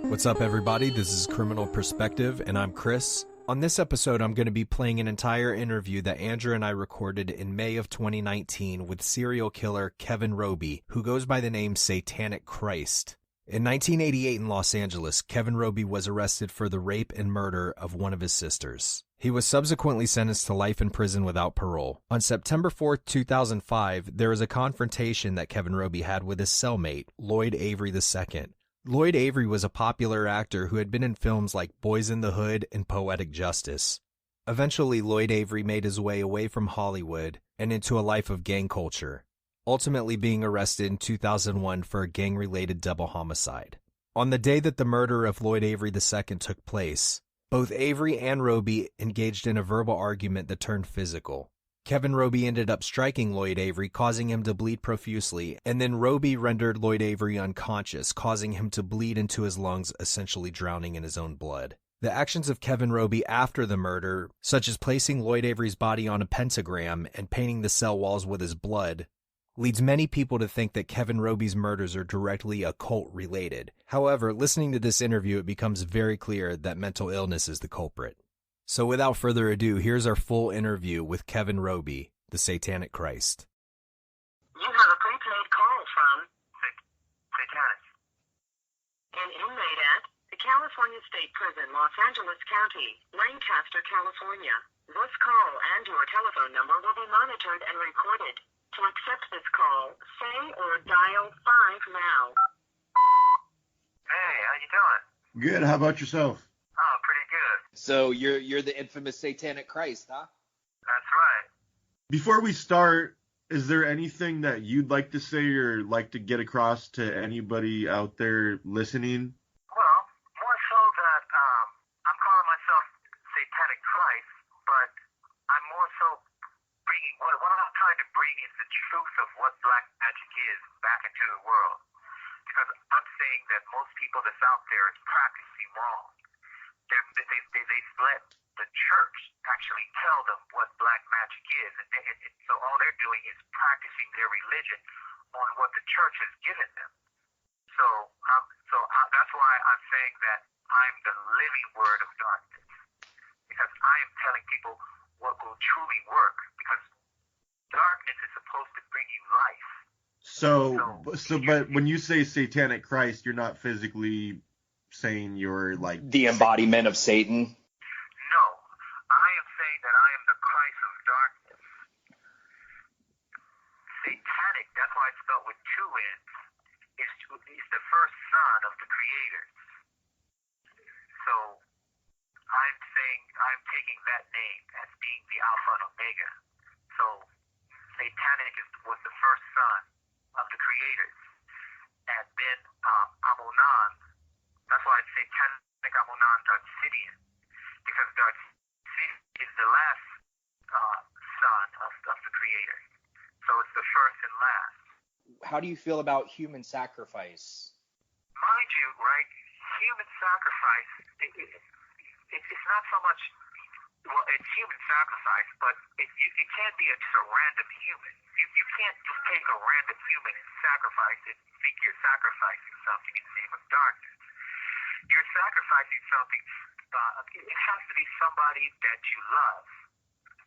What's up, everybody? This is Criminal Perspective, and I'm Chris. On this episode, I'm going to be playing an entire interview that Andrew and I recorded in May of 2019 with serial killer Kevin Roby, who goes by the name Satanic Christ. In 1988 in Los Angeles, Kevin Roby was arrested for the rape and murder of one of his sisters. He was subsequently sentenced to life in prison without parole. On September 4, 2005, there was a confrontation that Kevin Roby had with his cellmate, Lloyd Avery II. Lloyd Avery was a popular actor who had been in films like Boyz N The Hood and Poetic Justice. Eventually, Lloyd Avery made his way away from Hollywood and into a life of gang culture, ultimately being arrested in 2001 for a gang-related double homicide. On the day that the murder of Lloyd Avery II took place, both Avery and Roby engaged in a verbal argument that turned physical. Kevin Roby ended up striking Lloyd Avery, causing him to bleed profusely, and then Roby rendered Lloyd Avery unconscious, causing him to bleed into his lungs, essentially drowning in his own blood. The actions of Kevin Roby after the murder, such as placing Lloyd Avery's body on a pentagram and painting the cell walls with his blood, leads many people to think that Kevin Roby's murders are directly occult related. However, listening to this interview, it becomes very clear that mental illness is the culprit. So without further ado, here's our full interview with Kevin Roby, the Satanic Christ. You have a prepaid call from Satanic. an inmate at the California State Prison, Los Angeles County, Lancaster, California. This call and your telephone number will be monitored and recorded. To accept this call, say or dial 5 now. Hey, how you doing? Good. How about yourself? Oh, pretty good. So you're the infamous Satanic Christ, huh? That's right. Before we start, is there anything that you'd like to say or like to get across to anybody out there listening? Well, more so that I'm calling myself Satanic Christ, but I'm more so bringing what I'm trying to bring is the truth of what black magic is back into the world. Because I'm saying that most people that's out there is practicing wrong. They've let the church actually tell them what black magic is, and so all they're doing is practicing their religion on what the church has given them. That's why I'm saying that I'm the living word of darkness, because I am telling people what will truly work, because darkness is supposed to bring you life. But when you say Satanic Christ, you're not physically saying you're like The embodiment of Satan. No, I am saying that I am the Christ of darkness. Satanic, that's why it's spelled with two N's, is the first son of the creators. So I'm saying I'm taking that name as being the Alpha and Omega. So Satanic was the first son of the creators. And then Amonan, that's why it's Satanic Amonan Dartsidian, because Dartsidian is the last son of the creator. So it's the first and last. How do you feel about human sacrifice? Mind you, right, human sacrifice, it's not so much, well, it's human sacrifice, but it can't be just a random human. You can't just take a random human and sacrifice it and think you're sacrificing something in the name of darkness. You're sacrificing something, it has to be somebody that you love.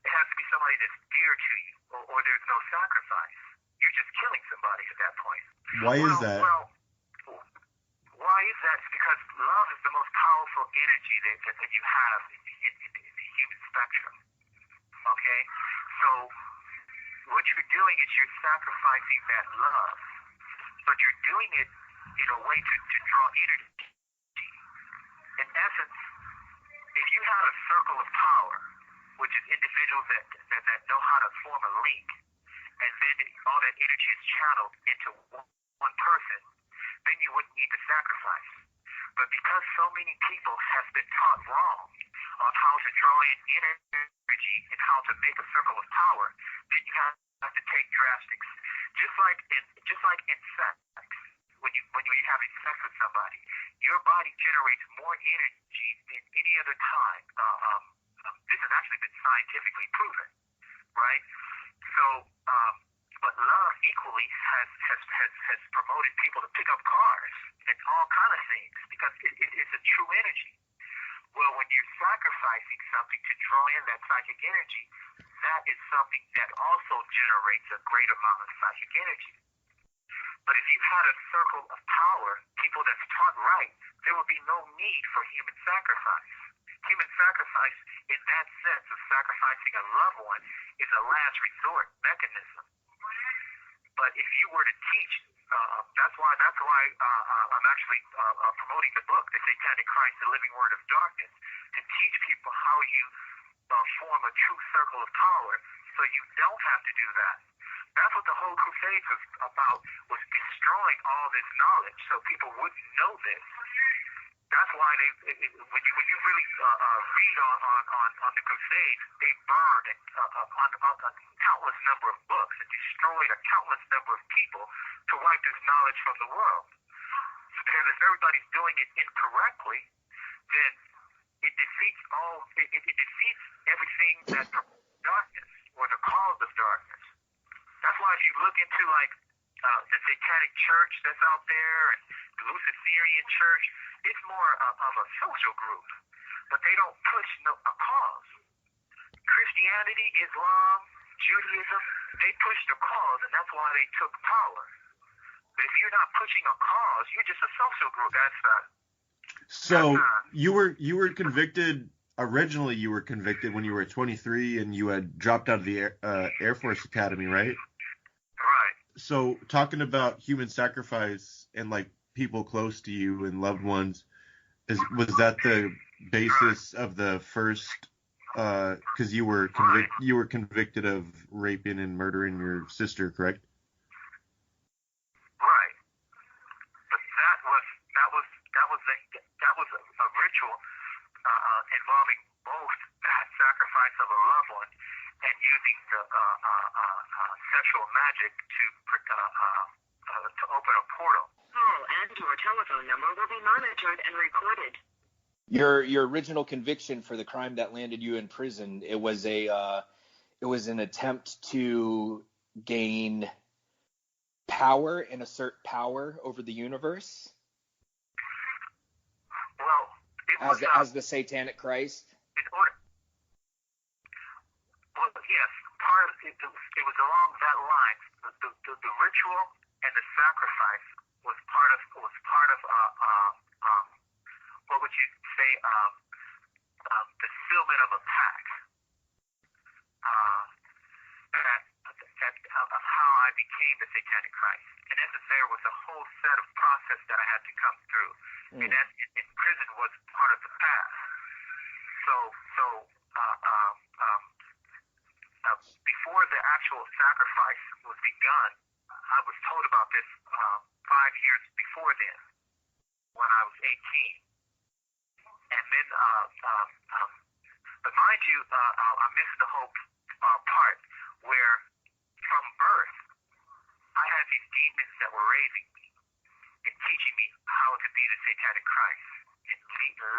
It has to be somebody that's dear to you, or there's no sacrifice. You're just killing somebody at that point. Why is that? Well, why is that? It's because love is the most powerful energy that you have in the human spectrum. Okay? So what you're doing is you're sacrificing that love. But you're doing it in a way to draw energy. In essence, if you had a circle of power, which is individuals that know how to form a link, and then all that energy is channeled into one person, then you wouldn't need to sacrifice. But because so many people have been taught wrong on how to draw in energy and how to make a circle of power, then you have to take drastic. Just like in sex, when you're having sex with somebody, your body generates more energy than any other time. This has actually been scientifically proven, right? So, but love equals globally has promoted people to pick up cars and all kind of things because it is a true energy. Well, when you're sacrificing something to draw in that psychic energy, that is something that also generates a great amount of psychic energy. But if you had a circle of power, people that's taught right, there would be no need for human sacrifice. Human sacrifice, in that sense of sacrificing a loved one, is a last resort mechanism. But if you were to teach, that's why I'm actually promoting the book, The Satanic Christ, The Living Word of Darkness, to teach people how you form a true circle of power, so you don't have to do that. That's what the whole Crusades was about, was destroying all this knowledge so people wouldn't know this. That's why when you really read on the Crusades, they burned a countless number of books and destroyed a countless number of people to wipe this knowledge from the world. So because if everybody's doing it incorrectly, then it defeats everything that promotes darkness or the cause of darkness. That's why if you look into the Satanic Church that's out there and the Luciferian Church, it's more of a social group, but they don't push a cause. Christianity, Islam, Judaism, they push the cause, and that's why they took power. But if you're not pushing a cause, you're just a social group. You were convicted. Originally, you were convicted when you were 23 and you had dropped out of the Air Force Academy, right? Right. So, talking about human sacrifice and like people close to you and loved ones, was that the basis of the first? Because you were convicted of raping and murdering your sister, correct? Right. But that was a ritual involving both that sacrifice of a loved one and using the sexual magic to open a portal. Call and your telephone number will be monitored and recorded. Your original conviction for the crime that landed you in prison, it was an attempt to gain power and assert power over the universe. Well, as the Satanic Christ. In order, well, yes, part of it was along that line. The ritual and the sacrifice was part of what would you say, the sealment of a pact. Of how I became the Satanic Christ. In essence, there was a whole set of process that I had to come through, and that in prison was part of the path. Before the actual sacrifice was begun, I was told about this 5 years before then, when I was 18. And then, but mind you, I'm missing the whole part where from birth, I had these demons that were raising me and teaching me how to be the Satanic Christ, and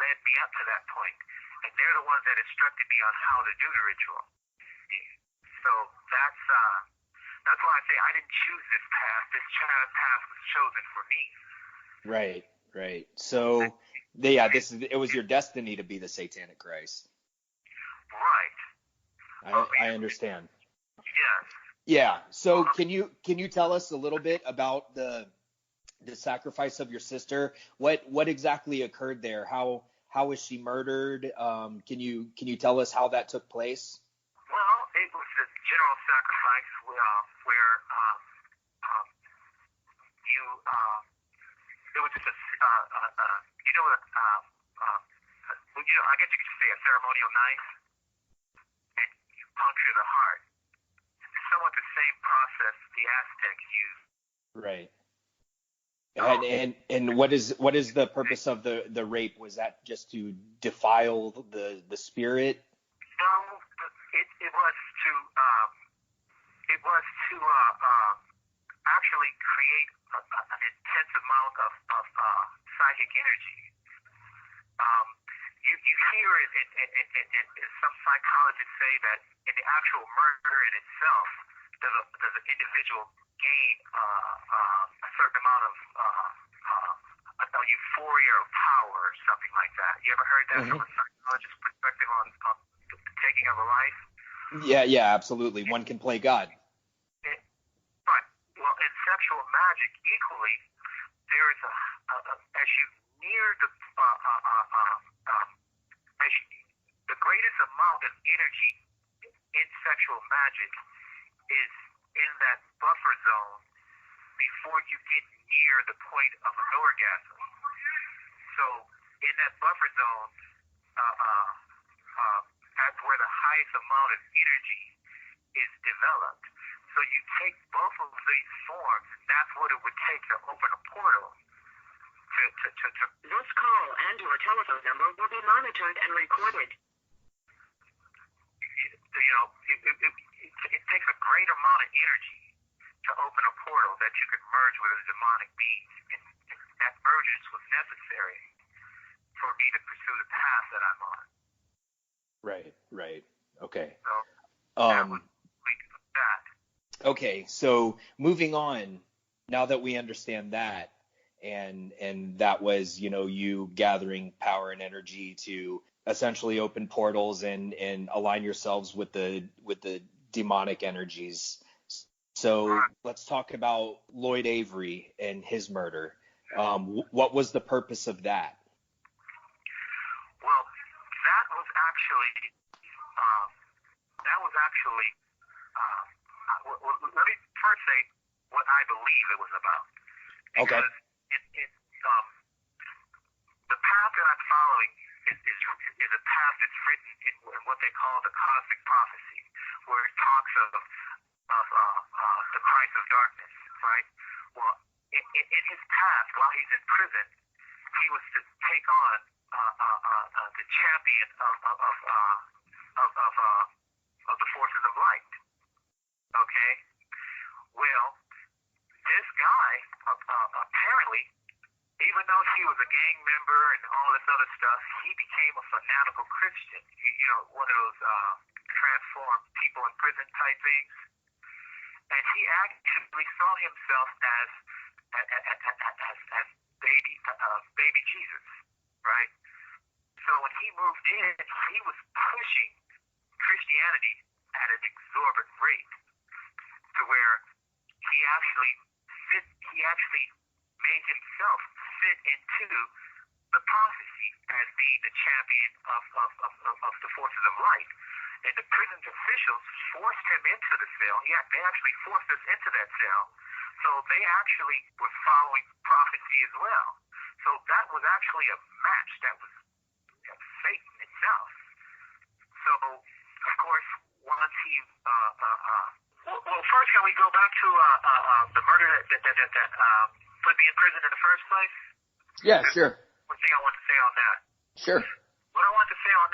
led me up to that point. And they're the ones that instructed me on how to do the ritual. So that's why I say I didn't choose this path. This path was chosen for me. Right. So, it was your destiny to be the Satanic Christ. Right. I understand. Yes. Yeah. So can you tell us a little bit about the sacrifice of your sister? What exactly occurred there? How was she murdered? Can you tell us how that took place? Well, it was a general sacrifice where it was just I guess you could just say a ceremonial knife, and you puncture the heart. It's somewhat the same process the Aztecs used. Right. And what is the purpose of the rape? Was that just to defile the spirit? No, it was to actually create an intense amount of psychic energy. You hear it, and some psychologists say that in the actual murder in itself, does an individual gain a certain amount of a euphoria of power or something like that. You ever heard that from a psychologist's perspective on the taking of a life? Yeah, absolutely. One can play God. Right. Well, in sexual magic, equally, there is as you near the greatest amount of energy in sexual magic is in that buffer zone before you get near the point of an orgasm. So in that buffer zone, that's where the highest amount of energy is developed. So you take both of these forms, and that's what it would take to open a portal. This call and your telephone number will be monitored and recorded. It takes a great amount of energy to open a portal that you could merge with a demonic being. And that mergence was necessary for me to pursue the path that I'm on. Right. Okay. So that was that. Okay, so moving on, now that we understand that, and that was, you gathering power and energy to essentially open portals and align yourselves with the demonic energies. So let's talk about Lloyd Avery and his murder. What was the purpose of that? Well, that was actually let me first say what I believe it was about. Okay. Because the path that I'm following is a path that's written in what they call the cosmic prophecy, where it talks of the Christ of darkness, right? Well, in his past, while he's in prison, he was to take on the champion of the forces of light. Okay? Well, this guy apparently, even though he was a gang member and all this other stuff, he became a fanatical Christian. One of those transformed people in prison type things. And he actually saw himself as baby Jesus, right? So when he moved in, he was pushing Christianity at an exorbitant rate, to where he actually made himself fit into the prophecy as being the champion of the forces of light. And the prison officials forced him into the cell. Yeah, they actually forced us into that cell. So they actually were following prophecy as well. So that was actually a match that was Satan itself. So, of course, once he well, first, can we go back to the murder that put me in prison in the first place? Yeah, sure. One thing I want to say on that. Sure. What I want to say on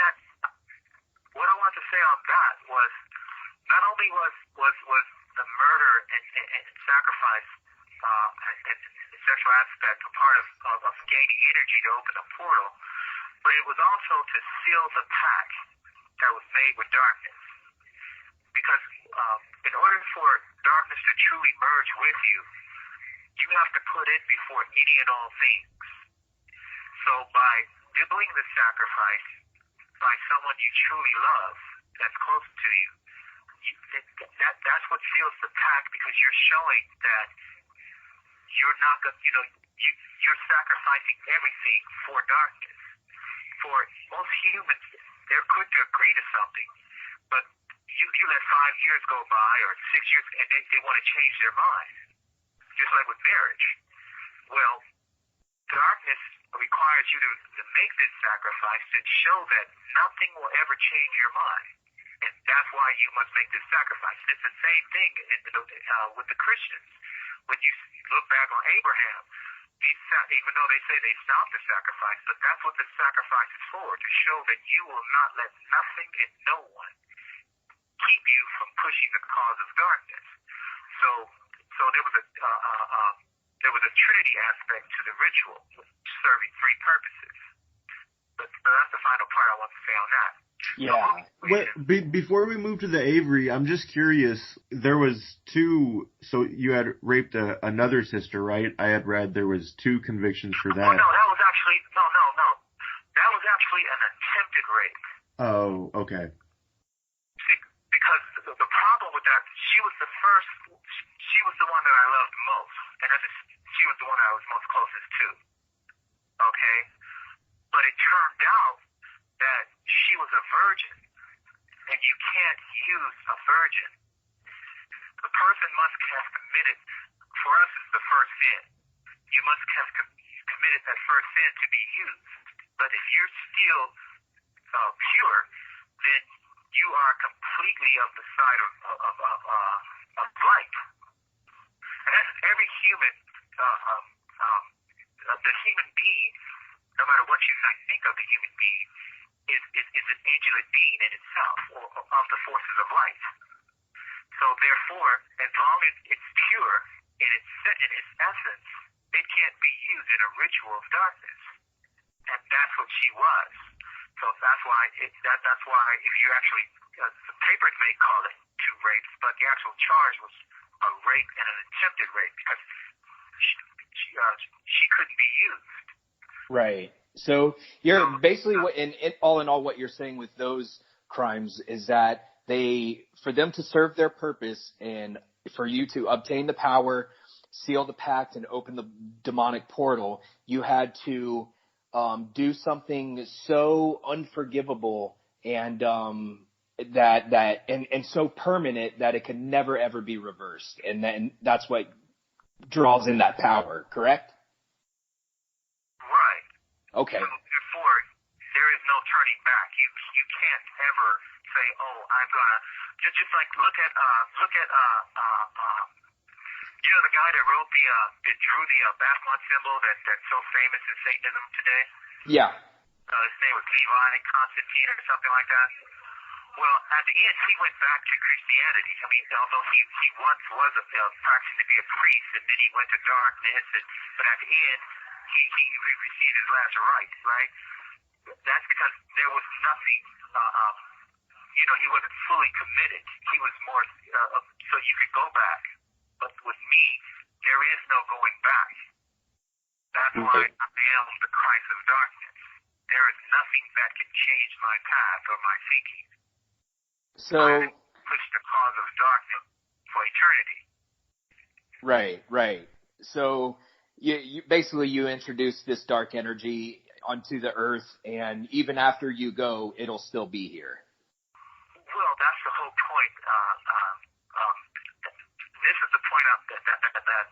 that was not only was the murder and sacrifice and the sexual aspect a part of gaining energy to open a portal, but it was also to seal the pact that was made with darkness. Because in order for darkness to truly merge with you, you have to put it before any and all things. So by doing the sacrifice by someone you truly love, that's close to you, that's what seals the pact, because you're showing that you're not going, you're sacrificing everything for darkness. For most humans, they're quick to agree to something, but you let 5 years go by or 6 years, and they want to change their mind. Just like with marriage. Well, darkness requires you to make this sacrifice to show that nothing will ever change your mind. And that's why you must make this sacrifice. And it's the same thing with the Christians. When you look back on Abraham, even though they say they stopped the sacrifice, but that's what the sacrifice is for, to show that you will not let nothing and no one keep you from pushing the cause of darkness. So there was a Trinity aspect to the ritual, serving three purposes. But that's the final part I want to say on that. Yeah. Before we move to the Avery, I'm just curious. There was two. So you had raped another sister, right? I had read there was two convictions for that. Oh, no, that was actually no. That was actually an attempted rape. Oh, okay. See, because the problem with that, she was the first. She was the one that I loved most, and she was the one I was most closest to. Okay, but it turned out that she was a virgin, and you can't use a virgin. The person must have committed, for us, it's the first sin. You must have committed that first sin to be used. But if you're still pure, then you are completely of the side of light. And that's every human, the human being, no matter what you might think of the human being, is an angelic being in itself, or of the forces of light. So therefore, as long as it's pure in its essence, it can't be used in a ritual of darkness. And that's what she was. So that's why if you actually, the papers may call it two rapes, but the actual charge was a rape and an attempted rape, because she couldn't be used. Right. So you're basically all in all, what you're saying with those crimes is that for them to serve their purpose and for you to obtain the power, seal the pact, and open the demonic portal, you had to do something so unforgivable and and so permanent that it could never ever be reversed, and then that's what draws in that power. Correct? Right. Okay. So therefore, there is no turning back. You can't ever say, "Oh, I'm gonna," just like look at the guy that wrote that drew the Babylon symbol that's so famous in Satanism today. Yeah. His name was Levi Constantine or something like that. Well, at the end, he went back to Christianity. I mean, although he once was practicing to be a priest, and then he went to darkness, but at the end, he received his last rites, right? That's because there was nothing, he wasn't fully committed. He was more, so you could go back. But with me, there is no going back. That's why I am the Christ of darkness. There is nothing that can change my path or my thinking. So I push the cause of darkness for eternity. Right. So you basically introduce this dark energy onto the earth, and even after you go, it'll still be here. Well, that's the whole point. This is the point that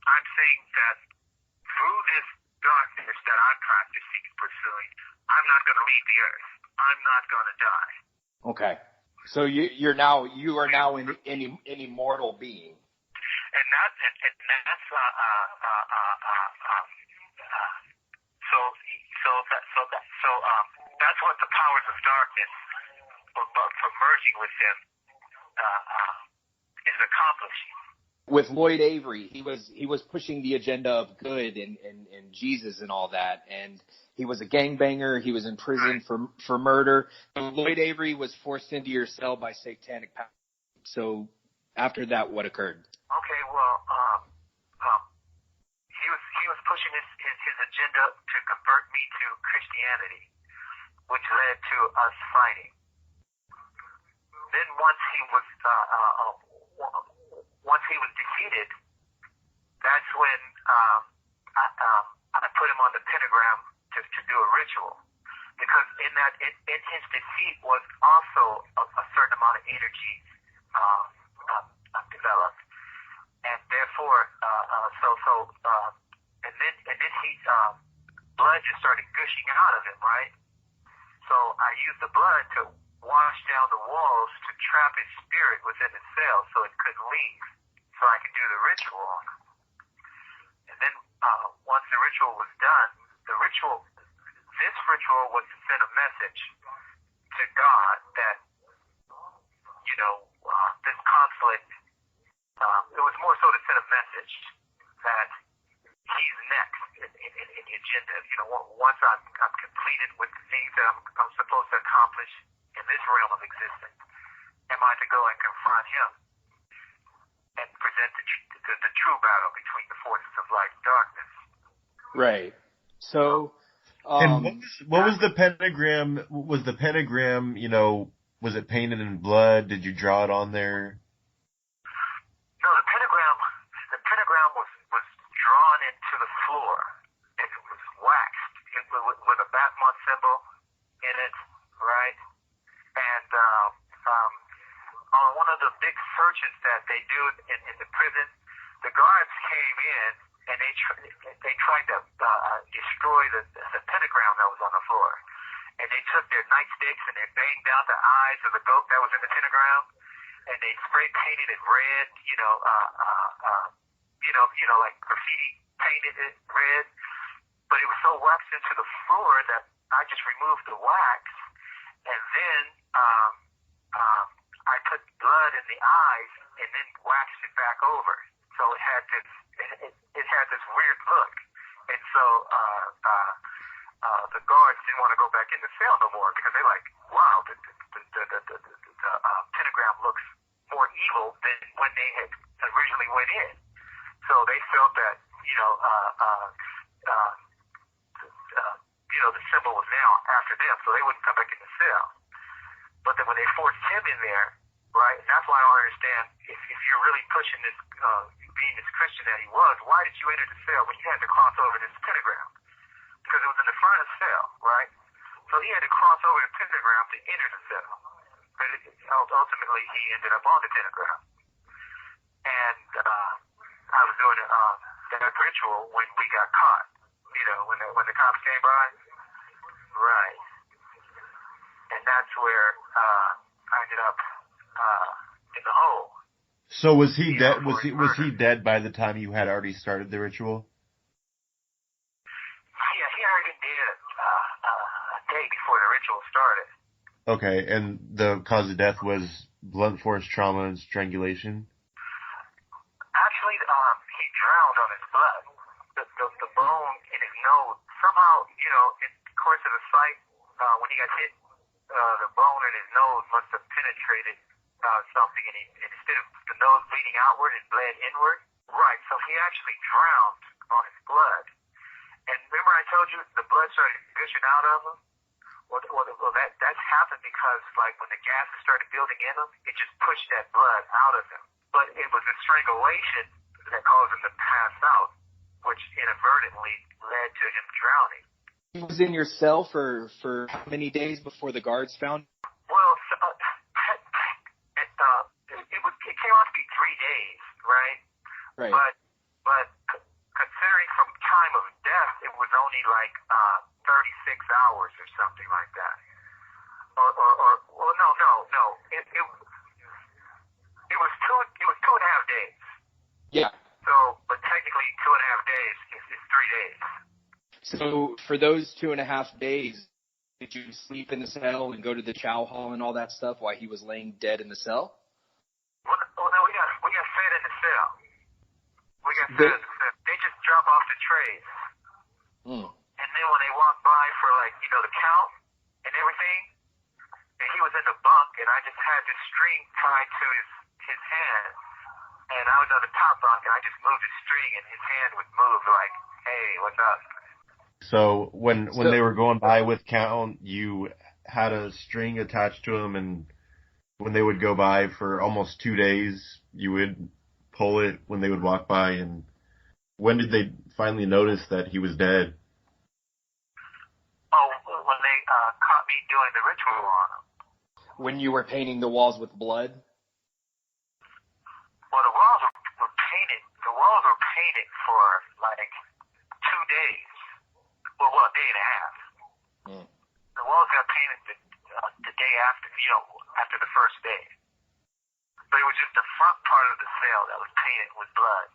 I'm saying that through this darkness that I'm practicing, pursuing, I'm not going to leave the earth. I'm not going to die. Okay. So you are now an immortal being. And that's that's what the powers of darkness, for merging with them, is accomplishing. With Lloyd Avery, he was pushing the agenda of good and Jesus and all that, and he was a gangbanger. He was in prison for murder. And Lloyd Avery was forced into your cell by Satanic power. So after that, what occurred? Okay, well, he was pushing his agenda to convert me to Christianity, which led to us fighting. Then once he was defeated, that's when I put him on the pentagram to do a ritual, because in his defeat was also a certain amount of energy developed, and therefore and then he blood just started gushing out of him, right? So I used the blood to wash down the walls to trap his spirit within his cell so it couldn't leave, so I could do the ritual on him. And then once the ritual was done, this ritual was to send a message to God that, this conflict, it was more so to send a message that he's next in the agenda. Once I'm completed with the things that I'm supposed to accomplish Right. So, And what was the pentagram? Was the pentagram, was it painted in blood? Did you draw it on there? No, the pentagram was drawn into the floor. It was waxed. It was with a Batmon symbol in it, right? And on one of the big searches that they do in the prison, the guards came in and they tried to destroy the pentagram that was on the floor. And they took their nightsticks and they banged out the eyes of the goat that was in the pentagram, and they spray painted it red, like graffiti painted it red. But it was so waxed into the floor that I just removed the wax, and then I put blood in the eyes and then waxed it back over. So it had this weird look, and so the guards didn't want to go back in the cell no more because they're like, wow, the pentagram looks more evil than when they had originally went in. So they felt that the symbol was now after them, so they wouldn't come back in the cell. But then when they forced him in there, right, and that's why I don't understand if you're really pushing this, being this Christian that he was, why did you enter the cell when you had to cross over this pentagram? Because it was in the front of the cell, right? So he had to cross over the pentagram to enter the cell. But ultimately, he ended up on the pentagram. And I was doing that ritual when we got caught. When the cops came by, right? And that's where I ended up in the hole. So was he dead? Was he dead by the time you had already started the ritual? Yeah, he already did a day before the ritual started. Okay, and the cause of death was blunt force trauma and strangulation? Actually, he drowned on his blood. The bone in his nose, somehow, in the course of the fight, when he got hit, the bone in his nose must have penetrated something, and instead of the nose bleeding outward, it bled inward. Right, so he actually drowned on his blood. And remember I told you the blood started gushing out of him? Well, that's happened because, like, when the gases started building in him, it just pushed that blood out of him. But it was the strangulation that caused him to pass out, which inadvertently led to him drowning. He was in your cell for how many days before the guards found? Well, it came out to be 3 days, right? Right. But considering from time of death, it was only like 36 hours or something like that. No. It was 2.5 days. Yeah. So, but technically 2.5 days is 3 days. So for those 2.5 days, did you sleep in the cell and go to the chow hall and all that stuff while he was laying dead in the cell? Well, no, we got fed in the cell. We got fed in the cell. They just drop off the trays. And then when they walk by for, like, the count and everything, and he was in the bunk, and I just had this string tied to his hand, and I was on the top bunk, and I just moved the string, and his hand would move like, hey, what's up? So when they were going by with count, you had a string attached to him, and when they would go by for almost 2 days, you would pull it when they would walk by. And when did they finally notice that he was dead? Oh, when they caught me doing the ritual on him. When you were painting the walls with blood? Well, the walls were painted. The walls were painted for like 2 days. Well, a day and a half. The walls got painted the day after, after the first day. But it was just the front part of the cell that was painted with blood.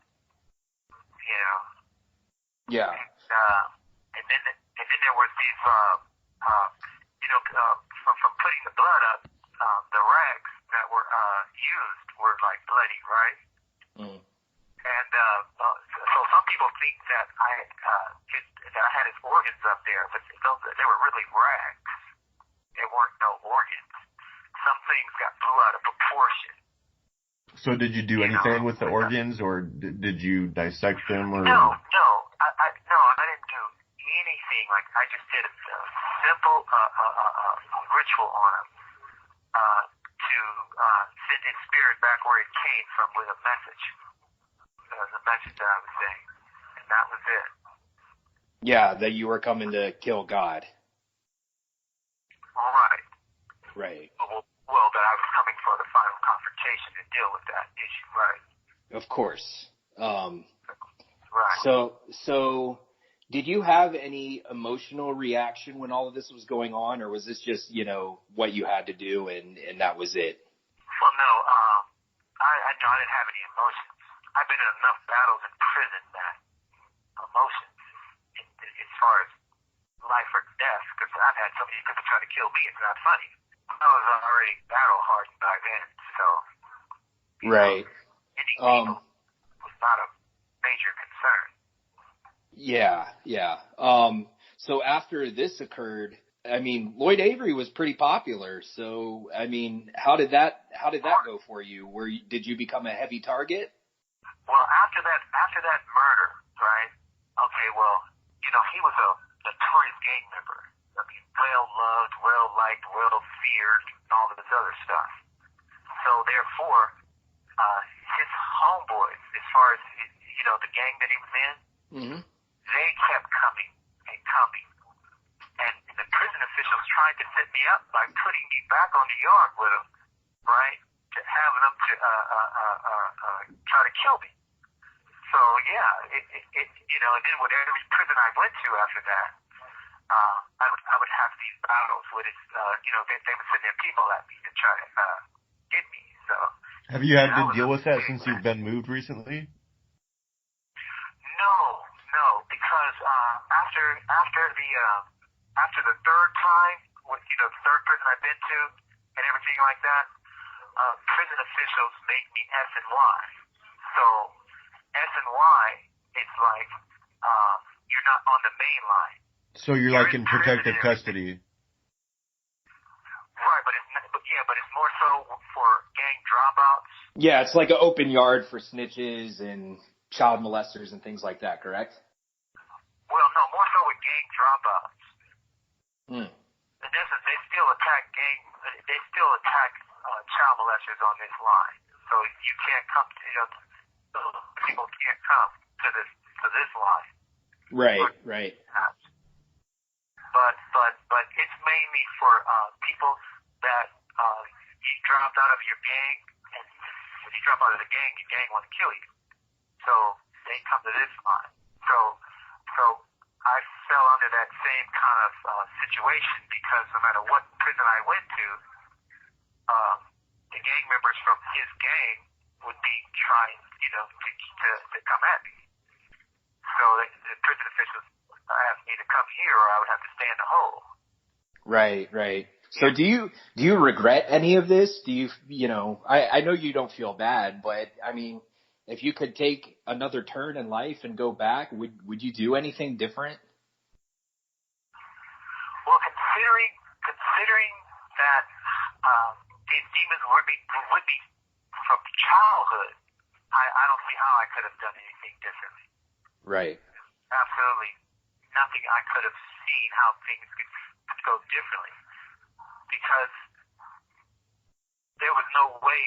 Yeah. And then there was these, from putting the blood up, the rags that were used were like bloody, right? And so some people think that I had his organs up there, but they were really rags. They weren't no organs. Some things got blew out of proportion. So did you do anything with the organs, or did you dissect them? Or No, I didn't do I just did a simple ritual on him to send his spirit back where it came from with a message. The message that I was saying. And that was it. Yeah, that you were coming to kill God. Right. Right. Well, that I was coming for the final confrontation and deal with that issue, right? Of course. Right. So did you have any emotional reaction when all of this was going on, or was this just, what you had to do and that was it? Well, no, I didn't have any emotions. I've been in enough battles in prison that emotions, as far as life or death, because I've had so many people try to kill me, it's not funny. I was already battle hardened by then, so right. Any people was not a major concern. Yeah. So after this occurred, Lloyd Avery was pretty popular. So, how did that go for you? Did you become a heavy target? Well, after that murder, right? Okay, well, he was a notorious gang member. Well loved, well liked, well feared, and all of this other stuff. So therefore, his homeboys, as far as the gang that he was in, mm-hmm. they kept coming and coming, and the prison officials tried to set me up by putting me back on the yard with them, right? To have them to try to kill me. So yeah, and then with every prison I went to after that, I would have these battles with it. They would send their people at me to try to get me. So have you had to deal with that since you've been moved recently? No, because after the third time, the third prison I've been to, and everything like that, prison officials make me S and Y. So S and Y, it's like you're not on the main line. So you're like in protective custody. Right, but it's more so for gang dropouts. Yeah, it's like an open yard for snitches and child molesters and things like that, correct? Well, no, more so with gang dropouts. Hmm. And they still attack child molesters on this line. So you can't come people can't come to this line. Right. But it's mainly for people that you dropped out of your gang, and when you drop out of the gang, your gang want to kill you. So they come to this line. So I fell under that same kind of situation because no matter what prison I went to, the gang members from his gang would be trying, to come at me. So the prison officials asked me to come here, or I would have to stay in the hole. Right. So do you regret any of this? Do you, I know you don't feel bad, but if you could take another turn in life and go back, would you do anything different? Well, considering that these demons would be from childhood, I don't see how I could have done anything differently. Right. Absolutely nothing I could have seen how things could go differently, because there was no way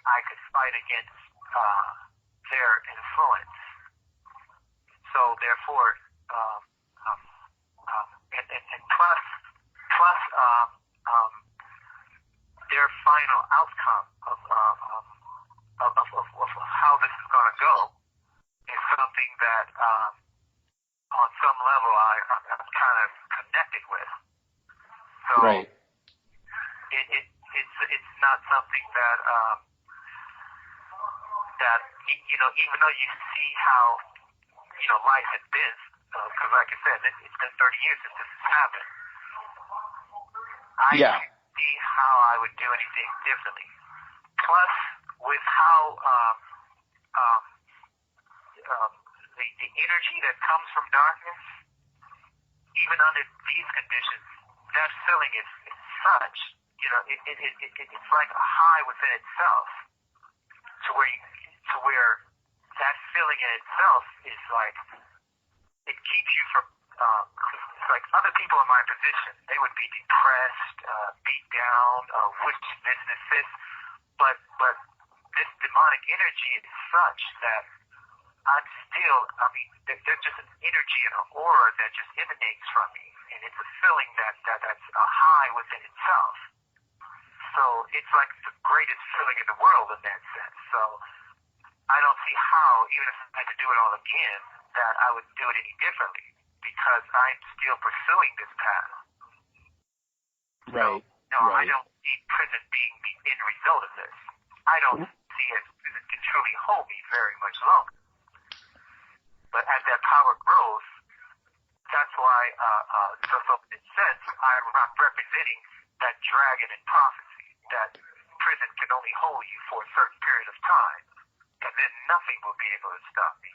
I could fight against their influence. So therefore, and plus their final outcome of how this is going to go is something that on some level I'm kind of connected with. So right. It's not something that even though you see how life has been, because like I said, it's been 30 years since this has happened. I can't see how I would do anything differently. Plus, with how the energy that comes from darkness, even under these conditions, that feeling is such, it's like a high within itself, to where that feeling in itself is like, it keeps you from, it's like people in my position, they would be depressed, beat down, wish this. But this demonic energy is such that there's just an energy and an aura that just emanates from me, and it's a feeling that's a high within itself. So it's like the greatest feeling in the world in that sense. So I don't see how, even if I had to do it all again, that I would do it any differently, because I'm still pursuing this path. Right. So, I don't see prison being the end result of this. I don't see it prison can truly hold me very much longer. But as that power grows, that's why, so in a sense, I'm representing that dragon in prophecy, that prison can only hold you for a certain period of time, and then nothing will be able to stop me.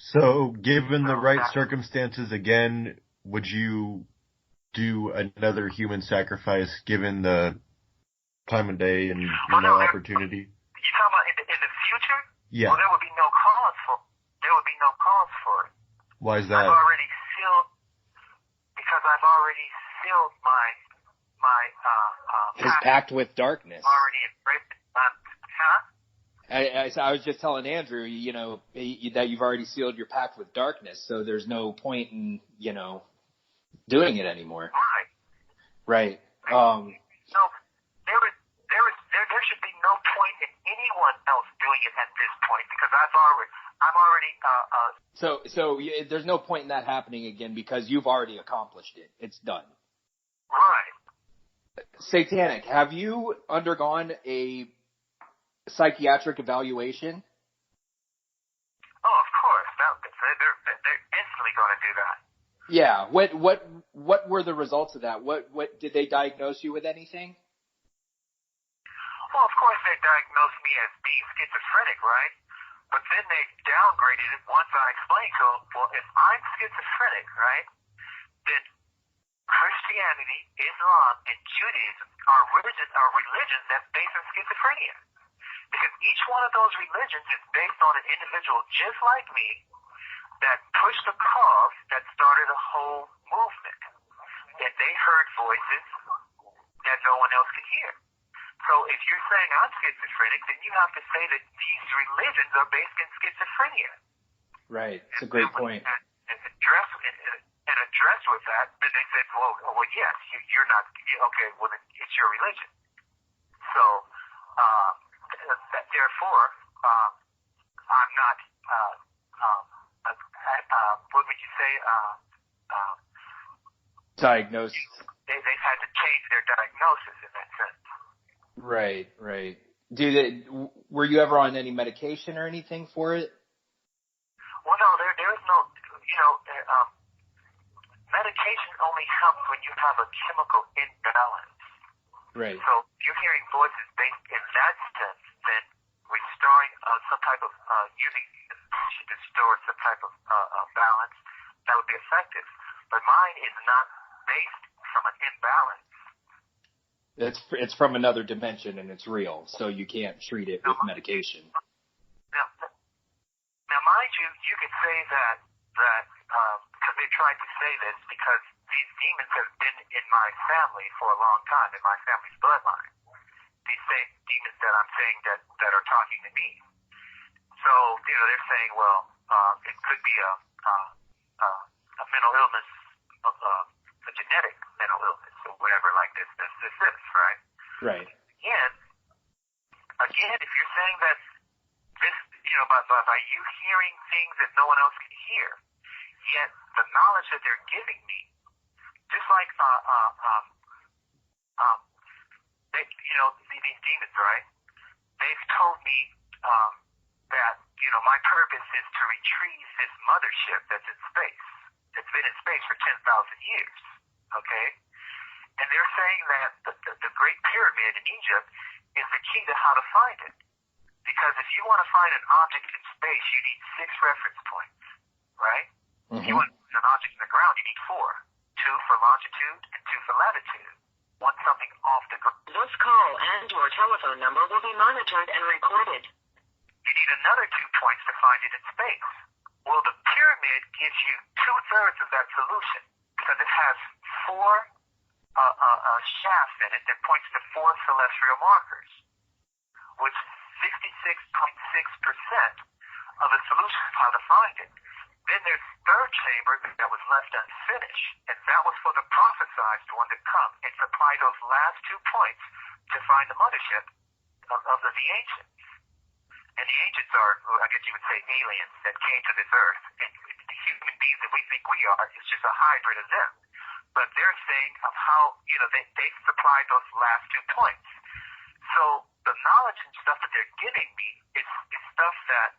So, given the right circumstances again, would you do another human sacrifice given the time of day and opportunity? You talking about in the future? Yeah. Well, there would be no cause for it. Why is that? I've already sealed my His pact with darkness. already embraced it. I was just telling Andrew, that you've already sealed your pact with darkness, so there's no point in, doing it anymore. Right. Right. So there should be no point in anyone else doing it at this point, because I'm already So there's no point in that happening again because you've already accomplished it. It's done. right. Satanic, have you undergone a psychiatric evaluation? Oh, of course. They're instantly going to do that. Yeah. What were the results of that? What did they diagnose you with anything? Well, of course they diagnosed me as being schizophrenic, right? But then they downgraded it once I explained to them, well, if I'm schizophrenic, right, then Christianity, Islam, and Judaism are religions that's based on schizophrenia. Because each one of those religions is based on an individual just like me that pushed a cause that started a whole movement. And they heard voices that no one else could hear. So if you're saying I'm schizophrenic, then you have to say that these religions are based in schizophrenia. Right. It's a great point. And addressed with that, then they said, well, yes, you're not, okay, well, then it's your religion. So, therefore, I'm not, what would you say, Diagnosed. They've had to change their diagnosis in that sense. Right. Were you ever on any medication or anything for it? Well, no, there is no, medication only helps when you have a chemical imbalance. Right. So if you're hearing voices based in that sense, then restoring some type of, using to restore some type of balance, that would be effective. But mine is not based from an imbalance. It's from another dimension and it's real, so you can't treat it with medication. Now, mind you, you could say that because they tried to say this, because these demons have been in my family for a long time, in my family's bloodline. These same demons that I'm saying that are talking to me. So, they're saying, well, it could be a mental illness, a genetic mental illness or whatever like this is, right? Right. Again, if you're saying that this, by you hearing things that no one else can hear, yet the knowledge that they're giving me, just like these demons, right? They've told me that my purpose is to retrieve this mothership that's in space. It's been in space for 10,000 years. Okay, and they're saying that the Great Pyramid in Egypt is the key to how to find it. Because if you want to find an object in space, you need 6 reference points, right? Mm-hmm. If you want an object in the ground, you need 4. 2 for longitude and 2 for latitude. Want something off the ground. This call and your telephone number will be monitored and recorded. You need another 2 points to find it in space. Well, the pyramid gives you 2/3 of that solution. because it has four shafts in it that points to four celestial markers, which 66.6% of the solution is how to find it. Then there's third chamber that was left unfinished, and that was for the prophesied one to come and supply those last 2 points to find the mothership of the ancients. And the ancients are, I guess you would say, aliens that came to this earth, and the human beings that we think we are is just a hybrid of them. But they're saying of how, they supplied those last 2 points. So the knowledge and stuff that they're giving me is stuff that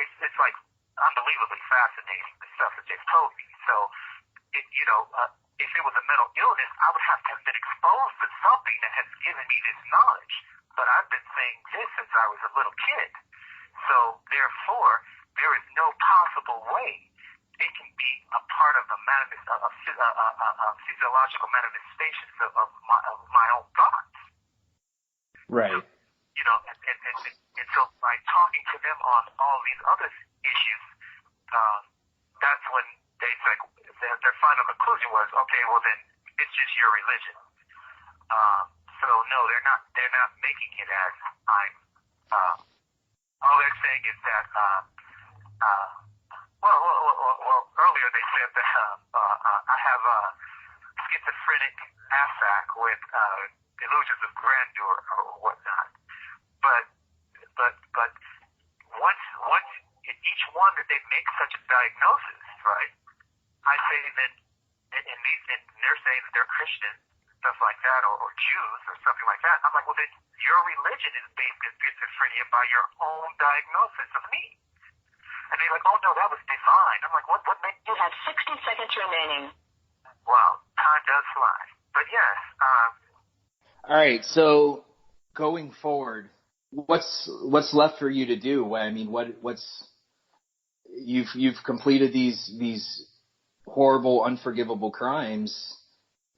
it's like unbelievably fascinating, the stuff that they've told me. So, if it was a mental illness, I would have to have been exposed to something that has given me this knowledge. But I've been saying this since I was a little kid. So, therefore, there is no possible way it can be a part of the physiological manifestations of my own thoughts. Right. And so by talking to them on all these other issues, that's when they said their final conclusion was, okay, well then it's just your religion. So no, they're not making it as I'm. All they're saying is that, well, earlier they said that I have a schizophrenic affect with delusions of grandeur or whatnot. But once in each one that they make such a diagnosis, right? I say that, and they're saying that they're Christian, stuff like that, or Jews or something like that. I'm like, well, then your religion is based in schizophrenia by your own diagnosis of me. And they're like, oh no, that was divine. I'm like, what made You have 60 seconds remaining. Wow, time does fly. But yes, All right. So going forward, what's left for you to do? I mean, what's you've completed these horrible, unforgivable crimes.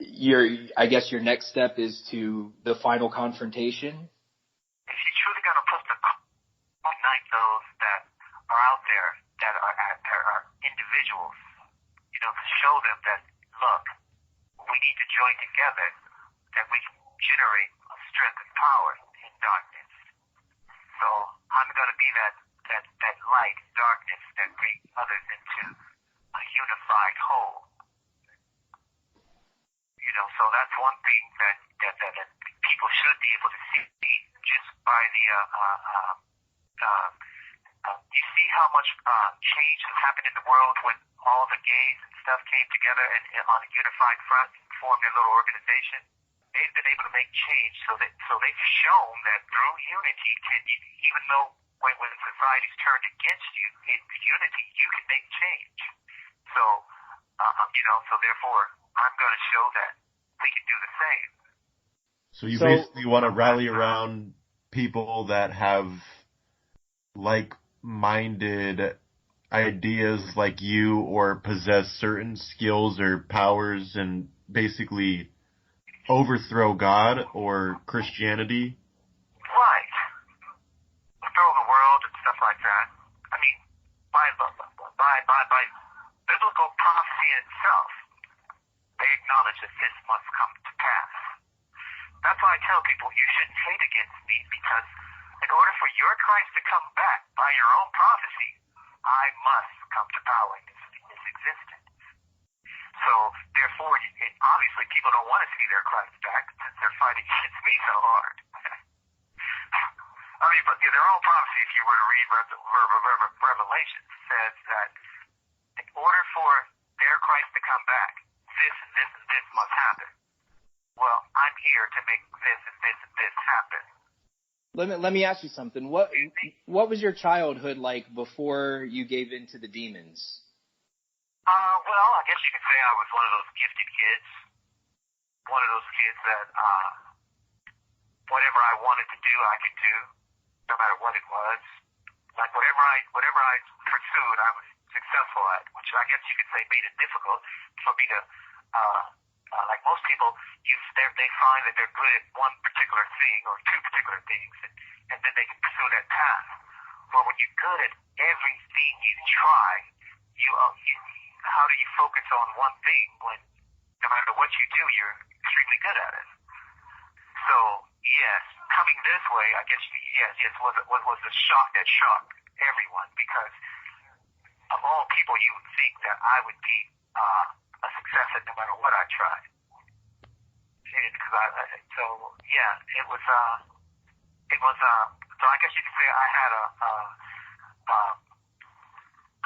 I guess your next step is to the final confrontation. if you truly got to put the unite those that are out there that are individuals, to show them that, look, we need to join together, that we can generate strength and power in darkness. So I'm going to be that light in darkness that brings others into a unified whole. So that's one thing that people should be able to see just by the you see how much change has happened in the world when all the gays and stuff came together and on a unified front and formed their little organization. They've been able to make change, so they've shown that through unity, even though when society's turned against you, in unity you can make change. So so therefore I'm going to show that we can do the same. So you basically want to rally around people that have like-minded ideas like you or possess certain skills or powers and basically overthrow God or Christianity? Right. Throw the world and stuff like that. I mean, by biblical prophecy itself, they acknowledge that this must come to pass. That's why I tell people you shouldn't hate against me, because in order for your Christ to come back by your own prophecy, I must come to power in this existence. So, therefore, obviously people don't want to see their Christ back since they're fighting against me so hard. I mean, but their own prophecy, if you were to read Revelation, says that in order for their Christ to come back, this and this and this must happen. Well, I'm here to make this and this and this happen. Let me ask you something. What was your childhood like before you gave in to the demons? Well, I guess you could say I was one of those gifted kids. One of those kids that whatever I wanted to do, I could do, no matter what it was. Like whatever I pursued, I was successful at, which I guess you could say made it difficult for me to, like most people, they find that they're good at one particular thing or two particular things, and then they can pursue that path. But when you're good at everything you try, how do you focus on one thing when no matter what you do, you're extremely good at it. So yes, coming this way, I guess yes was a shock that shocked everyone, because of all people you would think that I would be a success at no matter what I tried. So I guess you could say I had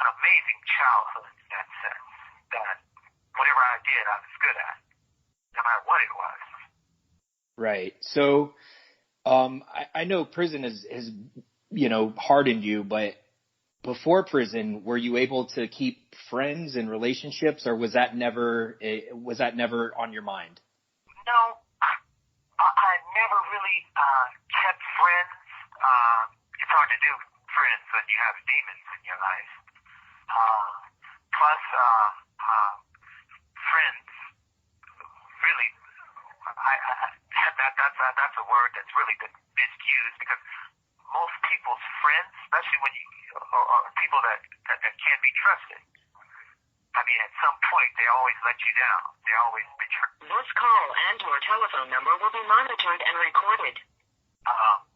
an amazing childhood in that sense, that whatever I did, I was good at, no matter what it was. Right. So, I know prison has hardened you, but before prison, were you able to keep friends and relationships, or was that never on your mind? No, I never really kept friends. It's hard to do friends when you have demons in your life. Plus, friends really, that's a word that's really been misused, because most people's friends, especially when you or people that can't be trusted, I mean, at some point they always let you down. They always betray. This call and your telephone number will be monitored and recorded.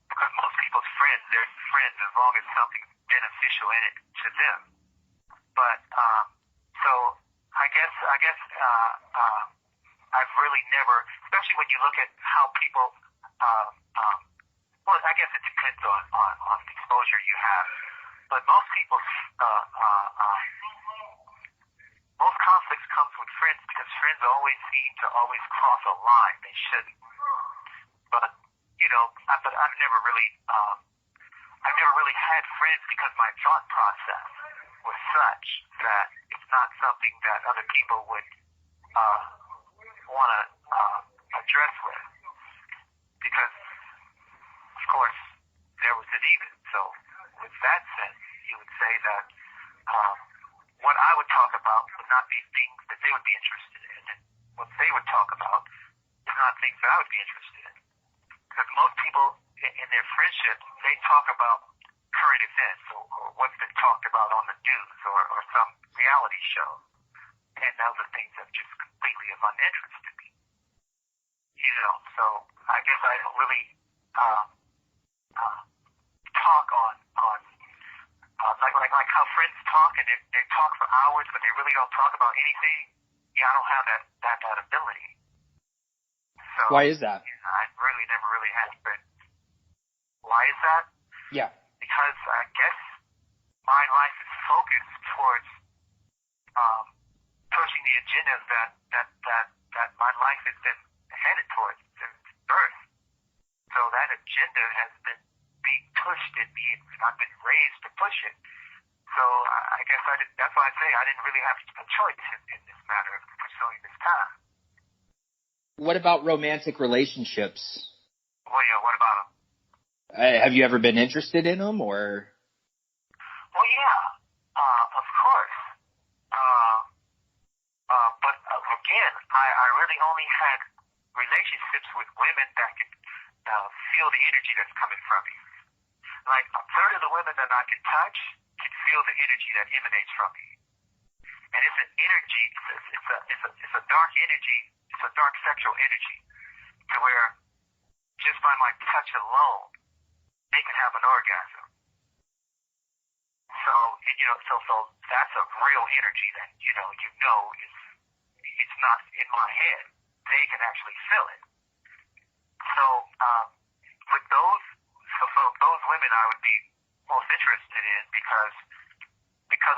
Because most people's friends, they're friends as long as something's beneficial in it to them. But so I guess I've really never, especially when you look at how people. Well, I guess it depends on the exposure you have. But most people's most conflicts comes with friends, because friends always seem to always cross a line they shouldn't. But I've never really had friends, because my thought process was such that it's not something that other people would want to address with, because of course there was a demon. So with that sense, you would say that what I would talk about would not be things that they would be interested in, and what they would talk about is not things that I would be interested in. Because most people in their friendship, they talk about current events or what's been talked about on the news or some reality show, and those are things that just completely of uninterest to me. So I guess I don't really talk on like how friends talk, and they talk for hours, but they really don't talk about anything. Yeah, I don't have that ability. So why is that? I really never really had friends. Why is that? Yeah. Because I guess my life is focused towards pushing the agendas that my life has been headed towards since birth. So that agenda has been being pushed in me, and I've been raised to push it. So I guess that's why I say I didn't really have a choice in this matter of pursuing this path. What about romantic relationships? Well, yeah, what about them? Have you ever been interested in them, or? Well, yeah, of course. But again, I really only had relationships with women that could feel the energy that's coming from you. Like a third of the women that I can touch can feel the energy that emanates from me. And it's an energy, it's a dark energy, it's a dark sexual energy, to where just by my touch alone, they can have an orgasm. So that's a real energy that, is, it's not in my head. They can actually feel it. So, with those women I would be most interested in, because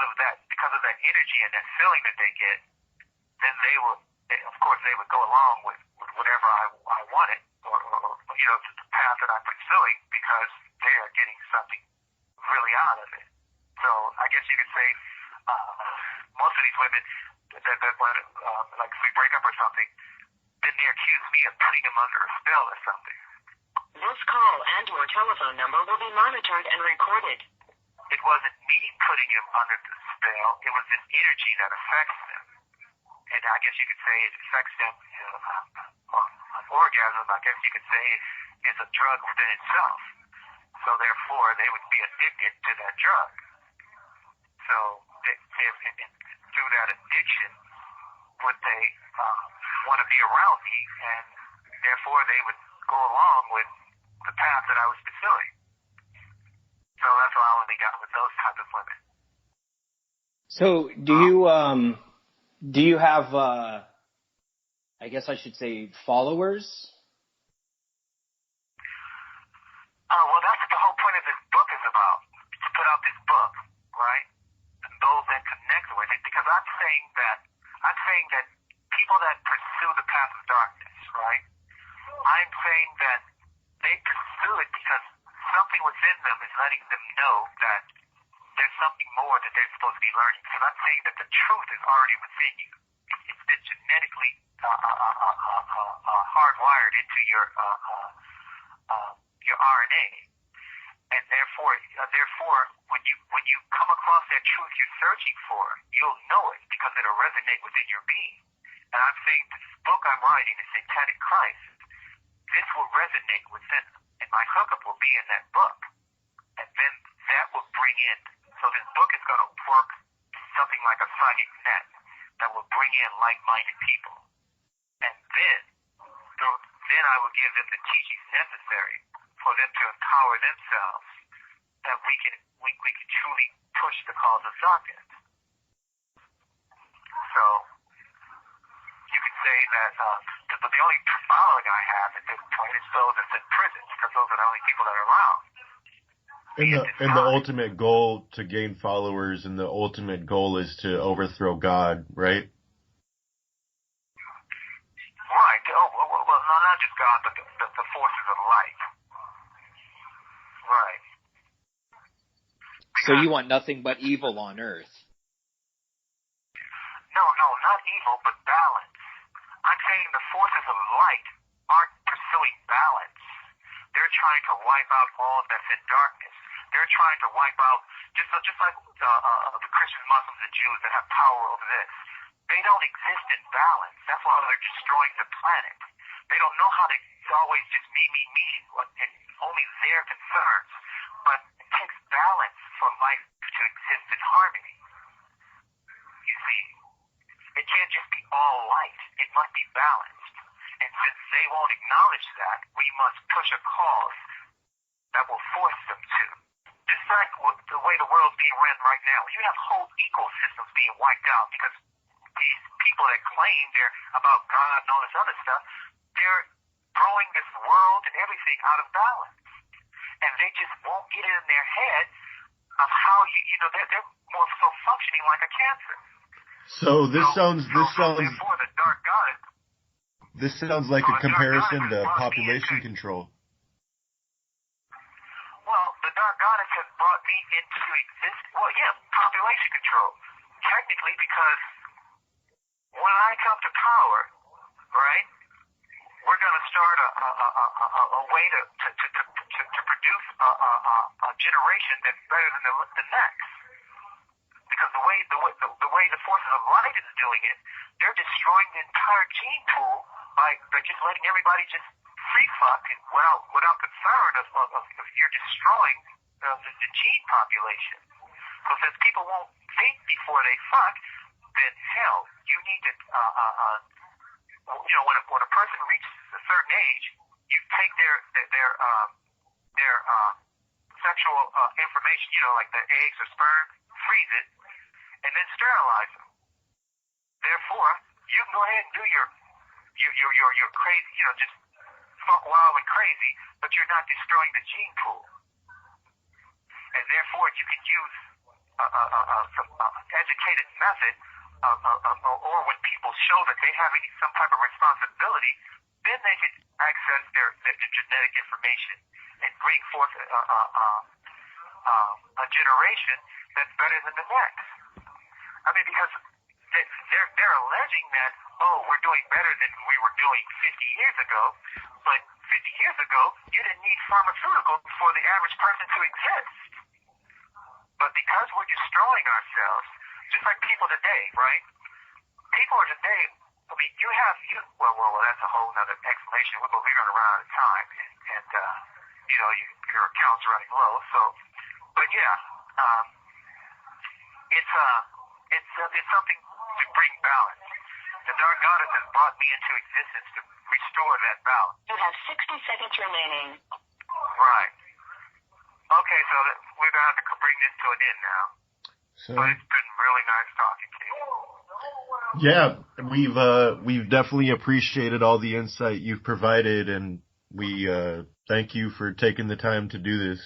of that energy and that feeling that they get, then of course they would go along with whatever I wanted, or the path that I'm pursuing, because they are getting something really out of it. So I guess you could say most of these women that when like if we break up or something, then they accuse me of putting them under a spell or something. This call and your telephone number will be monitored and recorded. It wasn't me putting him under the spell. It was this energy that affects them. And I guess you could say it affects them. An orgasm, I guess you could say, is a drug within itself. So therefore, they would be addicted to that drug. So through that addiction, want to be around me, and therefore they would go along with the path that I was pursuing. So that's why I only got with those type of women. So do you have, I guess I should say, followers? Well, that's what the whole point of this book is about, to put out this book, right? And those that connect with it, because I'm saying that people that pursue the path of darkness, right? I'm saying that they pursue it because something within them is letting them know that there's something more that they're supposed to be learning. Because I'm saying that the truth is already within you. It's been genetically hardwired into your RNA, and therefore, when you come across that truth you're searching for, you'll know it because it'll resonate within your being. And I'm saying this book I'm writing, the Satanic Christ, this will resonate within them, and my hookup will be in that book, and then that will bring in. So this book is going to work something like a psychic net that will bring in like-minded people, and then I will give them the teachings necessary for them to empower themselves, that we can truly push the cause of darkness. So you could say that the only following I have at this point is those that's in prisons, because those are the only people that are around. And the ultimate goal to gain followers, and the ultimate goal is to overthrow God, right? Right. Well, not just God, but the forces of light. Right. So you want nothing but evil on earth? No, not evil, but balance. I'm saying the forces of light aren't pursuing balance. They're trying to wipe out all that's in darkness. They're trying to wipe out, just like the Christians, Muslims, and Jews that have power over this. They don't exist in balance. That's why they're destroying the planet. They don't know how to always just me, and only their concerns. But it takes balance for life to exist in harmony. You see, it can't just be all light. It must be balanced. And since they won't acknowledge that, we must push a cause that will force them to. Just like the way the world's being run right now, you have whole ecosystems being wiped out because these people that claim they're about God and all this other stuff, they're throwing this world and everything out of balance. And they just won't get it in their head of how they're more so functioning like a cancer. So this sounds therefore the dark goddess. This sounds like a comparison to population control. Well, the dark goddess has brought me into existence. Well, yeah, population control. Technically, because when I come to power, right, we're going to start a way to produce a generation that's better than the next. Because the way the forces of light is doing it, they're destroying the entire gene pool by just letting everybody just free fuck and without concern of you're destroying the gene population. So since people won't think before they fuck, then hell, you need to when a person reaches a certain age, you take their sexual information, like the eggs or sperm, freeze it, and then sterilize them. Therefore, you can go ahead and do your crazy, just fuck wild and crazy, but you're not destroying the gene pool. And therefore, you can use some educated method, or when people show that they have some type of responsibility, then they can access their genetic information and bring forth a generation that's better than the next. I mean, because they're alleging that, we're doing better than we were doing 50 years ago, but 50 years ago, you didn't need pharmaceuticals for the average person to exist. But because we're destroying ourselves, just like people today, right? People are today, I mean, well, that's a whole other explanation. We're running around out of time, and your account's running low. So, but yeah, it's something to bring balance. The dark goddess has brought me into existence to restore that balance. You have 60 seconds remaining. Right. Okay, so we're going to have to bring this to an end now. But it's been really nice talking to you. Yeah, we've definitely appreciated all the insight you've provided, and we thank you for taking the time to do this.